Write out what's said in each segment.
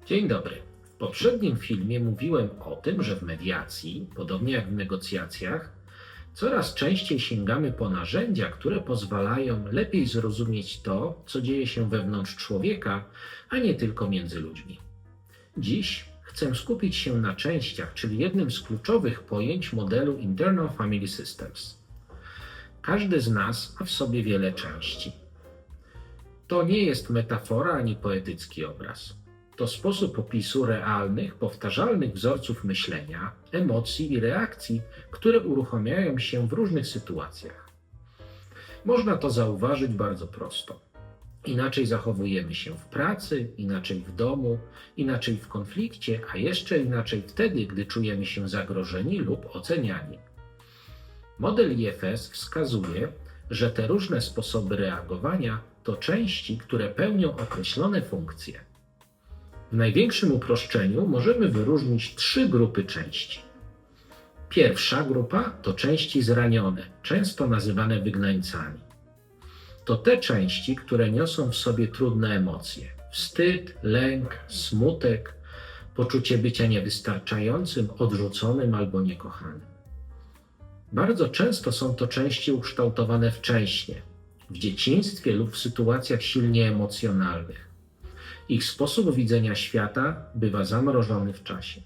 Dzień dobry. W poprzednim filmie mówiłem o tym, że w mediacji, podobnie jak w negocjacjach, coraz częściej sięgamy po narzędzia, które pozwalają lepiej zrozumieć to, co dzieje się wewnątrz człowieka, a nie tylko między ludźmi. Dziś chcę skupić się na częściach, czyli jednym z kluczowych pojęć modelu Internal Family Systems. Każdy z nas ma w sobie wiele części. To nie jest metafora ani poetycki obraz. To sposób opisu realnych, powtarzalnych wzorców myślenia, emocji i reakcji, które uruchamiają się w różnych sytuacjach. Można to zauważyć bardzo prosto. Inaczej zachowujemy się w pracy, inaczej w domu, inaczej w konflikcie, a jeszcze inaczej wtedy, gdy czujemy się zagrożeni lub oceniani. Model IFS wskazuje, że te różne sposoby reagowania to części, które pełnią określone funkcje. W największym uproszczeniu możemy wyróżnić 3 grupy części. Pierwsza grupa to części zranione, często nazywane wygnańcami. To te części, które niosą w sobie trudne emocje: wstyd, lęk, smutek, poczucie bycia niewystarczającym, odrzuconym albo niekochanym. Bardzo często są to części ukształtowane wcześnie, w dzieciństwie lub w sytuacjach silnie emocjonalnych. Ich sposób widzenia świata bywa zamrożony w czasie.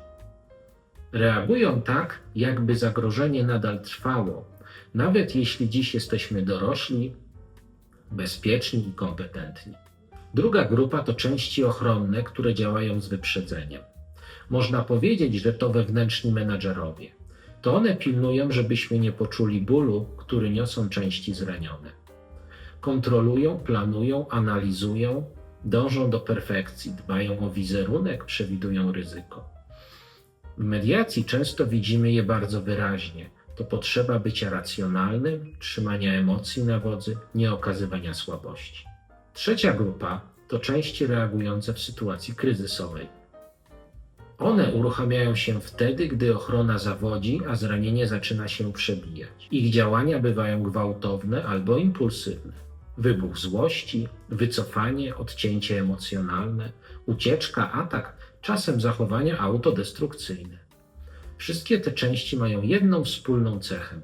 Reagują tak, jakby zagrożenie nadal trwało, nawet jeśli dziś jesteśmy dorośli, bezpieczni i kompetentni. Druga grupa to części ochronne, które działają z wyprzedzeniem. Można powiedzieć, że to wewnętrzni menadżerowie. To one pilnują, żebyśmy nie poczuli bólu, który niosą części zranione. Kontrolują, planują, analizują, dążą do perfekcji, dbają o wizerunek, przewidują ryzyko. W mediacji często widzimy je bardzo wyraźnie. To potrzeba bycia racjonalnym, trzymania emocji na wodzy, nie okazywania słabości. Trzecia grupa to części reagujące w sytuacji kryzysowej. One uruchamiają się wtedy, gdy ochrona zawodzi, a zranienie zaczyna się przebijać. Ich działania bywają gwałtowne albo impulsywne. Wybuch złości, wycofanie, odcięcie emocjonalne, ucieczka, atak, czasem zachowania autodestrukcyjne. Wszystkie te części mają jedną wspólną cechę.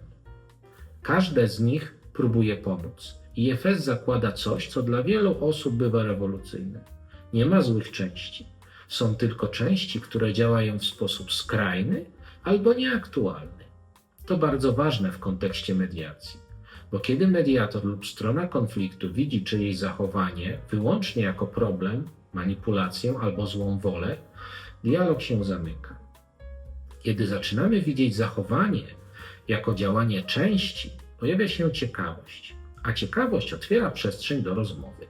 Każde z nich próbuje pomóc. IFS zakłada coś, co dla wielu osób bywa rewolucyjne. Nie ma złych części. Są tylko części, które działają w sposób skrajny albo nieaktualny. To bardzo ważne w kontekście mediacji, bo kiedy mediator lub strona konfliktu widzi czyjeś zachowanie wyłącznie jako problem, manipulację albo złą wolę, dialog się zamyka. Kiedy zaczynamy widzieć zachowanie jako działanie części, pojawia się ciekawość, a ciekawość otwiera przestrzeń do rozmowy.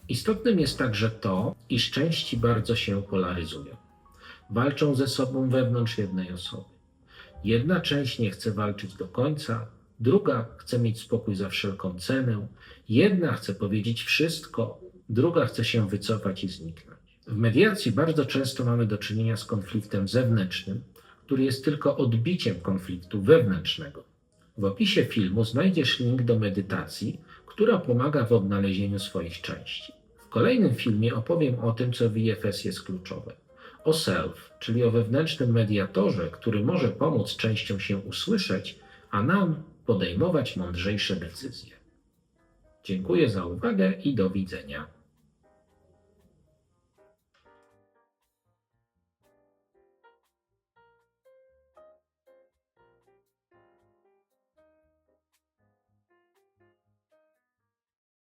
Istotnym jest także to, iż części bardzo się polaryzują. Walczą ze sobą wewnątrz jednej osoby. Jedna część nie chce walczyć do końca, druga chce mieć spokój za wszelką cenę, jedna chce powiedzieć wszystko, druga chce się wycofać i zniknąć. W mediacji bardzo często mamy do czynienia z konfliktem zewnętrznym, który jest tylko odbiciem konfliktu wewnętrznego. W opisie filmu znajdziesz link do medytacji, która pomaga w odnalezieniu swoich części. W kolejnym filmie opowiem o tym, co w IFS jest kluczowe. O self, czyli o wewnętrznym mediatorze, który może pomóc częściom się usłyszeć, a nam podejmować mądrzejsze decyzje. Dziękuję za uwagę i do widzenia.